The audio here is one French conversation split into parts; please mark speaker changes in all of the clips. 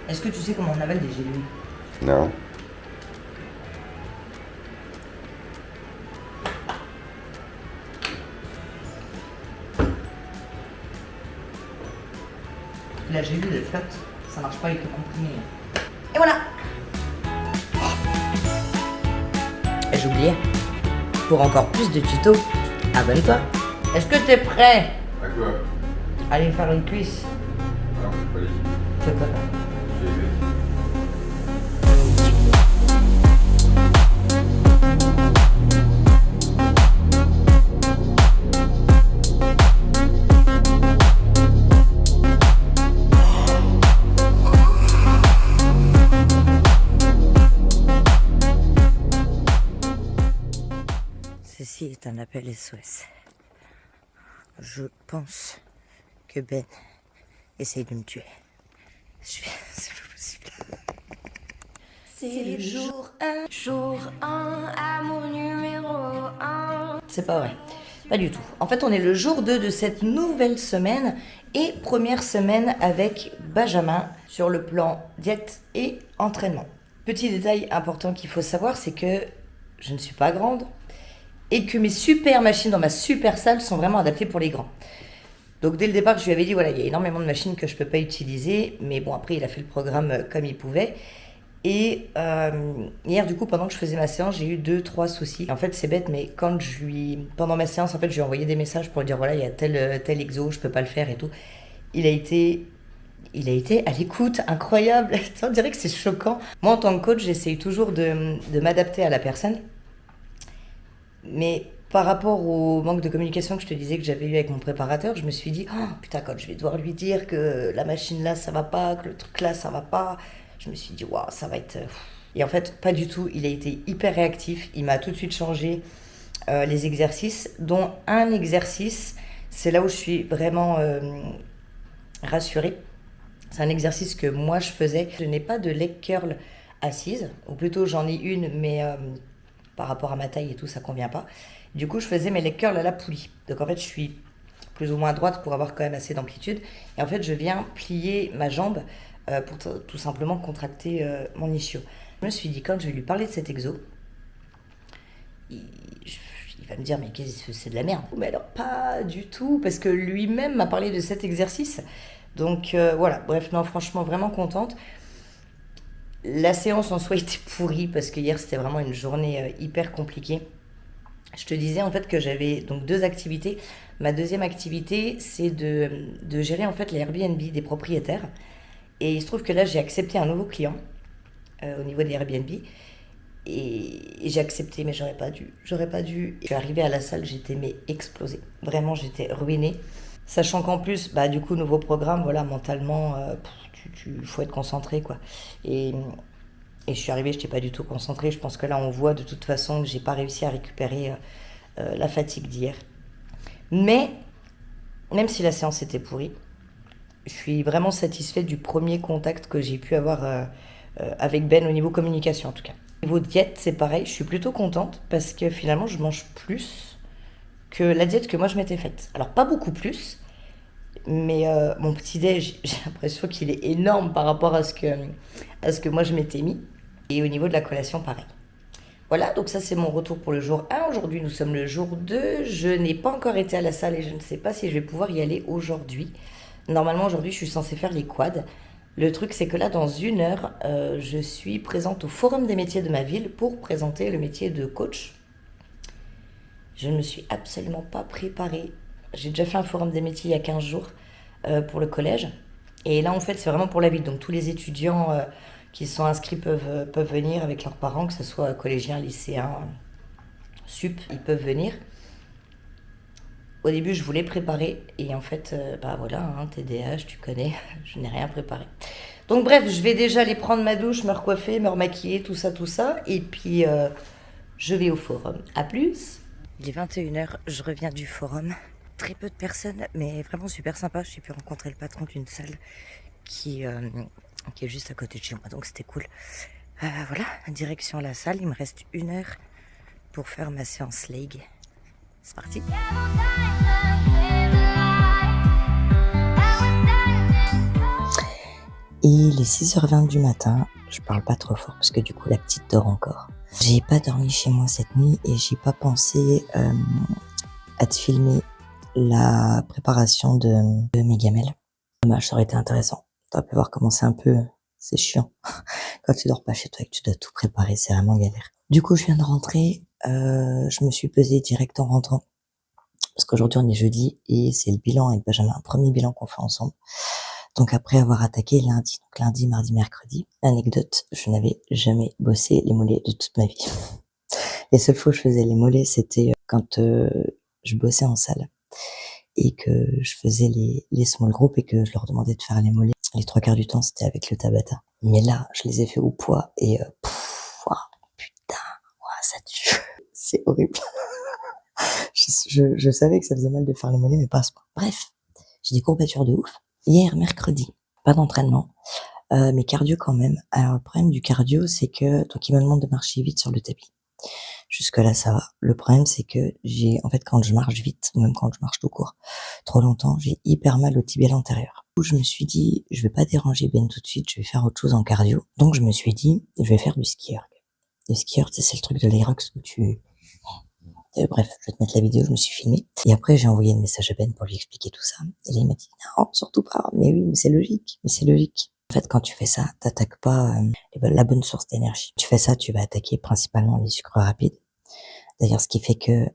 Speaker 1: Est-ce que tu sais comment on avale des gélules?
Speaker 2: Non.
Speaker 1: La gélule elle flotte, ça marche pas avec le comprimé. Et voilà. Et j'oubliais, pour encore plus de tutos, abonne-toi. Est-ce que t'es prêt?
Speaker 2: À quoi?
Speaker 1: Aller faire une cuisse.
Speaker 2: Non, pas les.
Speaker 1: Je peux pas.
Speaker 2: J'ai vu.
Speaker 1: Ceci est un appel SOS. Je pense que Ben essaye de me tuer. C'est pas possible.
Speaker 3: C'est le jour 1, amour numéro 1.
Speaker 1: C'est pas vrai. Pas du tout. En fait, on est le jour 2 de cette nouvelle semaine et première semaine avec Benjamin sur le plan diète et entraînement. Petit détail important qu'il faut savoir, c'est que je ne suis pas grande et que mes super machines dans ma super salle sont vraiment adaptées pour les grands. Donc dès le départ, je lui avais dit, voilà, il y a énormément de machines que je ne peux pas utiliser, mais bon, après, il a fait le programme comme il pouvait. Et hier, du coup, pendant que je faisais ma séance, j'ai eu 2-3 soucis. En fait, c'est bête, mais pendant ma séance, en fait, je lui ai envoyé des messages pour lui dire, voilà, il y a tel exo, je peux pas le faire et tout. Il a été à l'écoute, incroyable. On dirait que c'est choquant. Moi, en tant que coach, j'essaye toujours de m'adapter à la personne. Mais par rapport au manque de communication que je te disais que j'avais eu avec mon préparateur, je me suis dit, oh, putain, quand je vais devoir lui dire que la machine là, ça va pas, que le truc là, ça va pas, je me suis dit, waouh, ça va être... Et en fait, pas du tout. Il a été hyper réactif. Il m'a tout de suite changé les exercices, dont un exercice, c'est là où je suis vraiment rassurée. C'est un exercice que moi, je faisais. Je n'ai pas de leg curl assise, ou plutôt j'en ai une, mais... par rapport à ma taille et tout, ça convient pas. Du coup, je faisais mes leg curls à la poulie. Donc en fait, je suis plus ou moins droite pour avoir quand même assez d'amplitude. Et en fait, je viens plier ma jambe pour tout simplement contracter mon ischio. Je me suis dit, quand je vais lui parler de cet exo, il va me dire, mais qu'est-ce que c'est de la merde? Mais alors, pas du tout, parce que lui-même m'a parlé de cet exercice. Donc voilà, bref, non, franchement, vraiment contente. La séance en soi était pourrie parce que hier c'était vraiment une journée hyper compliquée. Je te disais en fait que j'avais donc 2 activités. Ma deuxième activité, c'est de gérer en fait les Airbnb des propriétaires. Et il se trouve que là j'ai accepté un nouveau client au niveau des Airbnb. Et j'ai accepté, mais j'aurais pas dû. Je suis arrivée à la salle, j'étais explosée. Vraiment, j'étais ruinée. Sachant qu'en plus, bah du coup, nouveau programme, voilà, mentalement, faut être concentré, quoi. Et je suis arrivée, je n'étais pas du tout concentrée. Je pense que là, on voit de toute façon que j'ai pas réussi à récupérer la fatigue d'hier. Mais, même si la séance était pourrie, je suis vraiment satisfaite du premier contact que j'ai pu avoir avec Ben au niveau communication, en tout cas. Au niveau diète, c'est pareil, je suis plutôt contente parce que finalement, je mange plus que la diète que moi, je m'étais faite. Alors, pas beaucoup plus, mais mon petit-déj, j'ai l'impression qu'il est énorme par rapport à ce que moi, je m'étais mis. Et au niveau de la collation, pareil. Voilà, donc ça, c'est mon retour pour le jour 1. Aujourd'hui, nous sommes le jour 2. Je n'ai pas encore été à la salle et je ne sais pas si je vais pouvoir y aller aujourd'hui. Normalement, aujourd'hui, je suis censée faire les quads. Le truc, c'est que là, dans 1 heure, je suis présente au Forum des métiers de ma ville pour présenter le métier de coach. Je ne me suis absolument pas préparée. J'ai déjà fait un Forum des métiers il y a 15 jours pour le collège. Et là, en fait, c'est vraiment pour la ville. Donc, tous les étudiants qui sont inscrits peuvent venir avec leurs parents, que ce soit collégiens, lycéens, sup, ils peuvent venir. Au début, je voulais préparer et en fait, bah voilà, hein, TDAH, tu connais, je n'ai rien préparé. Donc bref, je vais déjà aller prendre ma douche, me recoiffer, me remaquiller, tout ça. Et puis, je vais au forum. À plus. Il est 21h, je reviens du forum. Très peu de personnes, mais vraiment super sympa. J'ai pu rencontrer le patron d'une salle qui est juste à côté de chez moi, donc c'était cool. Voilà, direction la salle. Il me reste 1 heure pour faire ma séance leg. C'est parti. il est 6h20 du matin. Je parle pas trop fort parce que du coup la petite dort encore. J'ai pas dormi chez moi cette nuit et j'ai pas pensé à te filmer la préparation de mes gamelles. Dommage, ça aurait été intéressant. T'aurais pu voir comment c'est un peu... C'est chiant. Quand tu dors pas chez toi et que tu dois tout préparer, c'est vraiment galère. Du coup, je viens de rentrer. Je me suis pesée direct en rentrant. Parce qu'aujourd'hui, on est jeudi et c'est le bilan avec Benjamin. Un premier bilan qu'on fait ensemble. Donc après avoir attaqué lundi. Donc lundi, mardi, mercredi. Anecdote, je n'avais jamais bossé les mollets de toute ma vie. Les seules fois où je faisais les mollets, c'était quand je bossais en salle. Et que je faisais les small groups et que je leur demandais de faire les mollets. Les 3 quarts du temps, c'était avec le Tabata. Mais là, je les ai fait au poids et ouah, putain, ouah, ça tue. C'est horrible. Je savais que ça faisait mal de faire les mollets, mais pas à ce point. Bref, j'ai des courbatures de ouf. Hier, mercredi, pas d'entraînement, mais cardio quand même. Alors le problème du cardio, c'est que donc il me demande de marcher vite sur le tapis. Jusque là, ça va. Le problème, c'est que en fait, quand je marche vite, ou même quand je marche tout court, trop longtemps, j'ai hyper mal au tibial antérieur. Du coup, je me suis dit, je vais pas déranger Ben tout de suite, je vais faire autre chose en cardio. Donc, je me suis dit, je vais faire du ski erg. Le ski erg, c'est le truc de l'Aerox où bref, je vais te mettre la vidéo, je me suis filmé. Et après, j'ai envoyé un message à Ben pour lui expliquer tout ça. Et là, il m'a dit, non, surtout pas. Mais oui, mais c'est logique. Mais c'est logique. En fait, quand tu fais ça, t'attaques pas la bonne source d'énergie. Tu fais ça, tu vas attaquer principalement les sucres rapides. D'ailleurs, ce qui fait que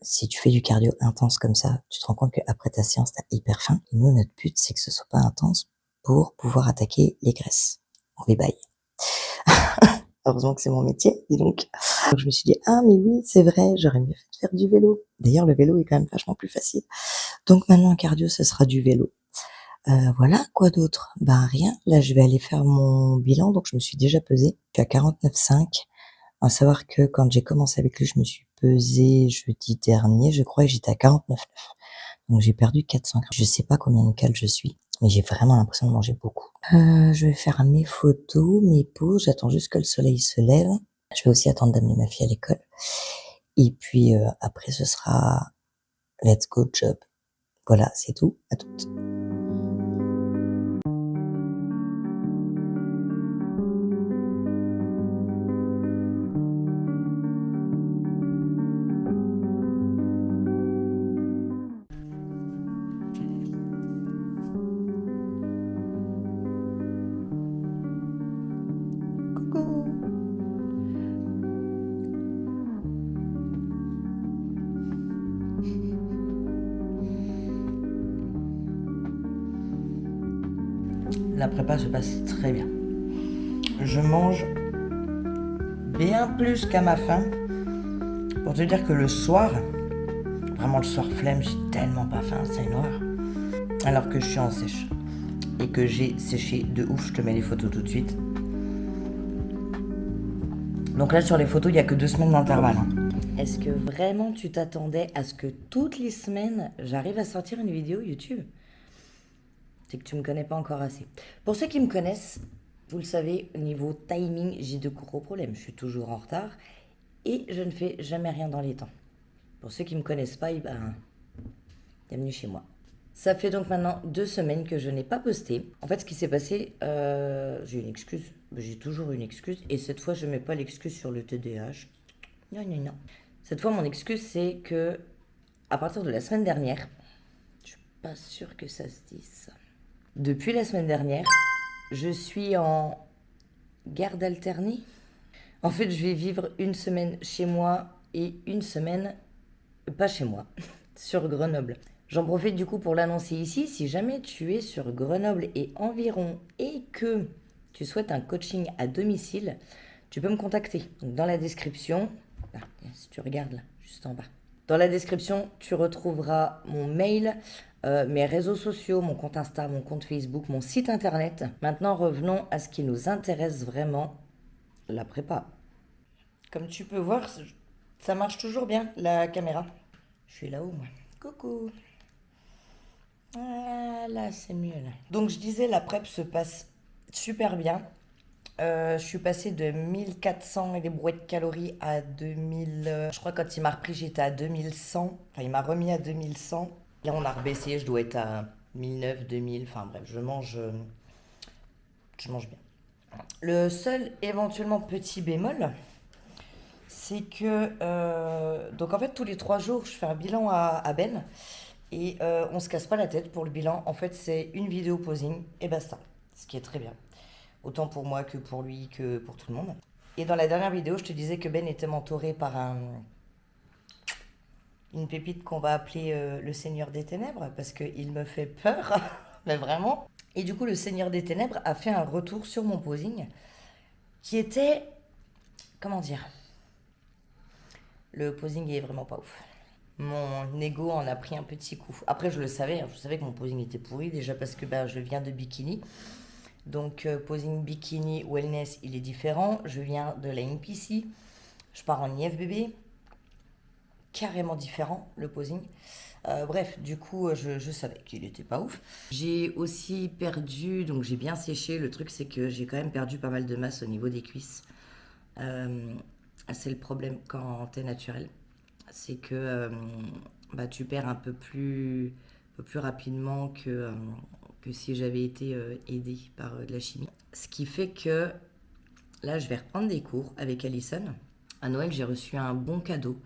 Speaker 1: si tu fais du cardio intense comme ça, tu te rends compte qu'après ta séance, t'as hyper faim. Et nous, notre but, c'est que ce soit pas intense pour pouvoir attaquer les graisses. On les baille. Heureusement que c'est mon métier, dis donc. Donc je me suis dit, ah mais oui, c'est vrai, j'aurais mieux fait de faire du vélo. D'ailleurs, le vélo est quand même vachement plus facile. Donc maintenant, un cardio, ce sera du vélo. Voilà, quoi d'autre? Ben rien, là je vais aller faire mon bilan, donc je me suis déjà pesée. Je suis à 49,5. À savoir que quand j'ai commencé avec lui, je me suis pesée jeudi dernier, je crois, et j'étais à 49,9. Donc j'ai perdu 400 grammes. Je sais pas combien de cales je suis, mais j'ai vraiment l'impression de manger beaucoup. Je vais faire mes photos, mes pauses, j'attends juste que le soleil se lève. Je vais aussi attendre d'amener ma fille à l'école. Et puis après, ce sera let's go job. Voilà, c'est tout. À toutes. La prépa se passe très bien. Je mange bien plus qu'à ma faim. Pour te dire que le soir, vraiment le soir flemme, j'ai tellement pas faim, c'est une horreur. Alors que je suis en sèche. Et que j'ai séché de ouf, je te mets les photos tout de suite. Donc là sur les photos, il n'y a que 2 semaines d'intervalle. Est-ce que vraiment tu t'attendais à ce que toutes les semaines, j'arrive à sortir une vidéo YouTube ? C'est que tu me connais pas encore assez. Pour ceux qui me connaissent, vous le savez, au niveau timing, j'ai de gros problèmes. Je suis toujours en retard et je ne fais jamais rien dans les temps. Pour ceux qui me connaissent pas, bienvenue chez moi. Ça fait donc maintenant 2 semaines que je n'ai pas posté. En fait, ce qui s'est passé, j'ai une excuse. J'ai toujours une excuse. Et cette fois, je mets pas l'excuse sur le TDAH. Non. Cette fois, mon excuse, c'est que à partir de la semaine dernière, je suis pas sûre que ça se dise ça. Depuis la semaine dernière, je suis en garde alternée. En fait, je vais vivre une semaine chez moi et une semaine pas chez moi, sur Grenoble. J'en profite du coup pour l'annoncer ici. Si jamais tu es sur Grenoble et environ et que tu souhaites un coaching à domicile, tu peux me contacter. Donc dans la description, là, si tu regardes là, juste en bas. Dans la description, tu retrouveras mon mail, mes réseaux sociaux, mon compte Insta, mon compte Facebook, mon site internet. Maintenant, revenons à ce qui nous intéresse vraiment, la prépa. Comme tu peux voir, ça marche toujours bien, la caméra. Je suis là-haut, moi. Coucou. Ah, là, c'est mieux, là. Donc, je disais, la prep se passe super bien. Je suis passée de 1400 et des brouettes de calories à 2000. Je crois que quand il m'a repris, j'étais à 2100. Enfin, il m'a remis à 2100. Là, on a rebaissé. Je dois être à 1009, 2000. Enfin, bref, je mange je mange bien. Le seul éventuellement petit bémol, c'est que, donc en fait, tous les 3 jours, je fais un bilan à Ben. Et on se casse pas la tête pour le bilan. En fait, c'est une vidéo posing et basta. Ce qui est très bien. Autant pour moi que pour lui, que pour tout le monde. Et dans la dernière vidéo, je te disais que Ben était mentoré par une pépite qu'on va appeler le Seigneur des Ténèbres, parce qu'il me fait peur, mais vraiment. Et du coup, le Seigneur des Ténèbres a fait un retour sur mon posing, qui était, comment dire, le posing est vraiment pas ouf. Mon ego en a pris un petit coup. Après, je le savais, hein, je savais que mon posing était pourri, déjà parce que je viens de bikini. Donc, posing bikini wellness, il est différent. Je viens de la NPC, je pars en IFBB, carrément différent le posing. Bref, du coup, je savais qu'il était pas ouf. J'ai aussi perdu, donc j'ai bien séché. Le truc, c'est que j'ai quand même perdu pas mal de masse au niveau des cuisses. C'est le problème quand t'es naturel. C'est que tu perds un peu plus rapidement que si j'avais été aidée par de la chimie. Ce qui fait que là, je vais reprendre des cours avec Alison. À Noël, j'ai reçu un bon cadeau.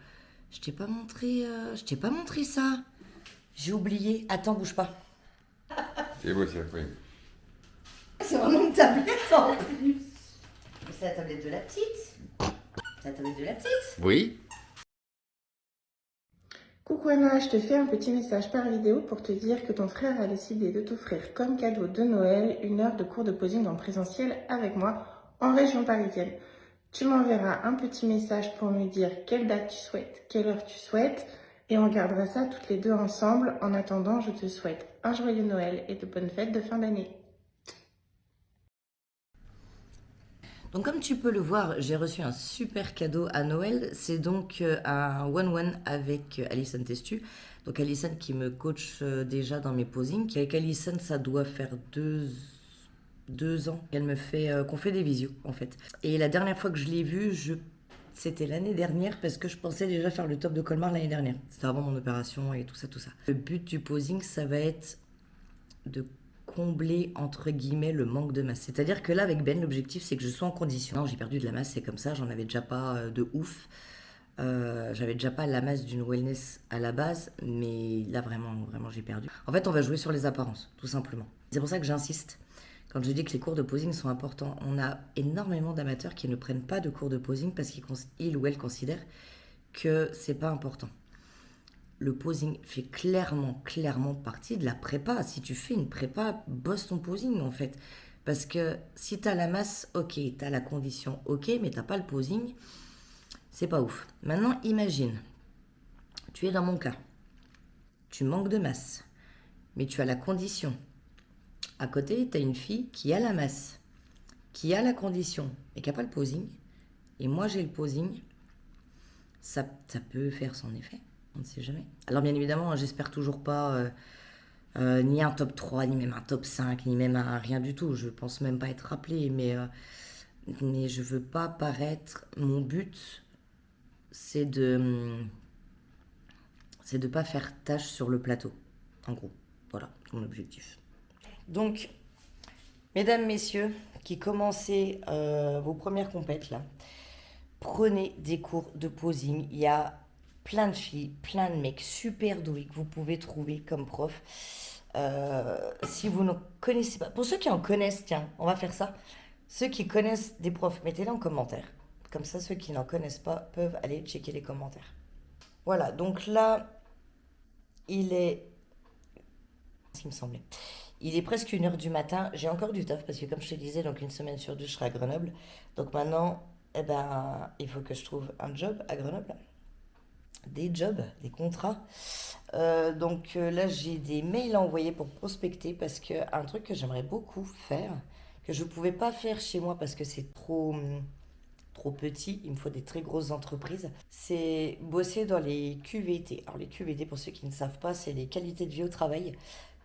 Speaker 1: Je t'ai pas montré ça. J'ai oublié. Attends, bouge pas.
Speaker 2: C'est beau, c'est vrai.
Speaker 1: C'est vraiment une tablette en plus. C'est la tablette de la petite. C'est la tablette de la petite.
Speaker 2: Oui.
Speaker 4: Coucou Anna, je te fais un petit message par vidéo pour te dire que ton frère a décidé de t'offrir comme cadeau de Noël 1 heure de cours de posing en présentiel avec moi en région parisienne. Tu m'enverras un petit message pour me dire quelle date tu souhaites, quelle heure tu souhaites et on gardera ça toutes les deux ensemble. En attendant, je te souhaite un joyeux Noël et de bonnes fêtes de fin d'année.
Speaker 1: Donc comme tu peux le voir, j'ai reçu un super cadeau à Noël. C'est donc un one-one avec Alison Testu. Donc Alison qui me coach déjà dans mes posings. Avec Alison, ça doit faire 2 ans qu'elle me fait, qu'on fait des visios en fait. Et la dernière fois que je l'ai vue, c'était l'année dernière parce que je pensais déjà faire le top de Colmar l'année dernière. C'était avant mon opération et tout ça, tout ça. Le but du posing, ça va être de combler entre guillemets le manque de masse. C'est-à-dire que là avec Ben, l'objectif c'est que je sois en condition. Non, j'ai perdu de la masse, c'est comme ça, j'en avais déjà pas de ouf. J'avais déjà pas la masse d'une wellness à la base, mais là vraiment j'ai perdu. En fait, on va jouer sur les apparences, tout simplement. C'est pour ça que j'insiste. Quand je dis que les cours de posing sont importants, on a énormément d'amateurs qui ne prennent pas de cours de posing parce qu'ils ou elles considèrent que c'est pas important. Le posing fait clairement partie de la prépa. Si tu fais une prépa, bosse ton posing en fait. Parce que si t'as la masse, ok, t'as la condition, ok, mais t'as pas le posing, c'est pas ouf. Maintenant, imagine, tu es dans mon cas, tu manques de masse, mais tu as la condition. À côté, t'as une fille qui a la masse, qui a la condition, et qui n'a pas le posing. Et moi, j'ai le posing. Ça peut faire son effet. On ne sait jamais. Alors bien évidemment, j'espère toujours pas ni un top 3, ni même un top 5, ni même rien du tout. Je pense même pas être rappelé, mais je veux pas paraître... Mon but, c'est de pas faire tâche sur le plateau. En gros, voilà mon objectif. Donc, mesdames, messieurs, qui commencez vos premières compètes là, prenez des cours de posing. Il y a plein de filles, plein de mecs super doués que vous pouvez trouver comme prof. Si vous ne connaissez pas, pour ceux qui en connaissent, tiens, on va faire ça. Ceux qui connaissent des profs, mettez-les en commentaire. Comme ça, ceux qui n'en connaissent pas peuvent aller checker les commentaires. Voilà, donc là, il est... Ce qui me semblait. Il est presque 1h du matin. J'ai encore du taf parce que comme je te disais, donc 1 semaine sur 2, je serai à Grenoble. Donc maintenant, il faut que je trouve un job à Grenoble. Des jobs, des contrats. Donc là, j'ai des mails à envoyer pour prospecter parce qu'un truc que j'aimerais beaucoup faire, que je ne pouvais pas faire chez moi parce que c'est trop petit, il me faut des très grosses entreprises, c'est bosser dans les QVT. Alors les QVT, pour ceux qui ne savent pas, c'est les qualités de vie au travail.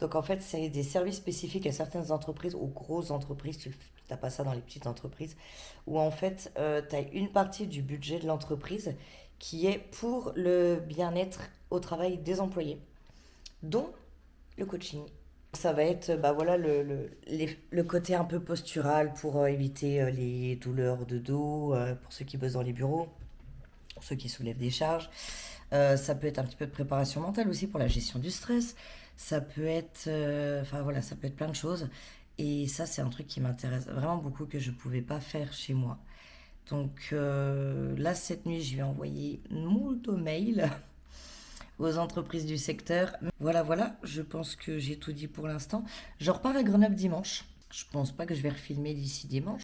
Speaker 1: Donc en fait, c'est des services spécifiques à certaines entreprises, aux grosses entreprises, tu n'as pas ça dans les petites entreprises, où en fait, tu as une partie du budget de l'entreprise qui est pour le bien-être au travail des employés, dont le coaching. Ça va être voilà, le côté un peu postural pour éviter les douleurs de dos, pour ceux qui bossent dans les bureaux, pour ceux qui soulèvent des charges. Ça peut être un petit peu de préparation mentale aussi pour la gestion du stress. Ça peut être, enfin voilà, ça peut être plein de choses. Et ça, c'est un truc qui m'intéresse vraiment beaucoup que je ne pouvais pas faire chez moi. Donc là, cette nuit, je vais envoyer moult mails aux entreprises du secteur. Voilà, je pense que j'ai tout dit pour l'instant. Je repars à Grenoble dimanche. Je pense pas que je vais refilmer d'ici dimanche.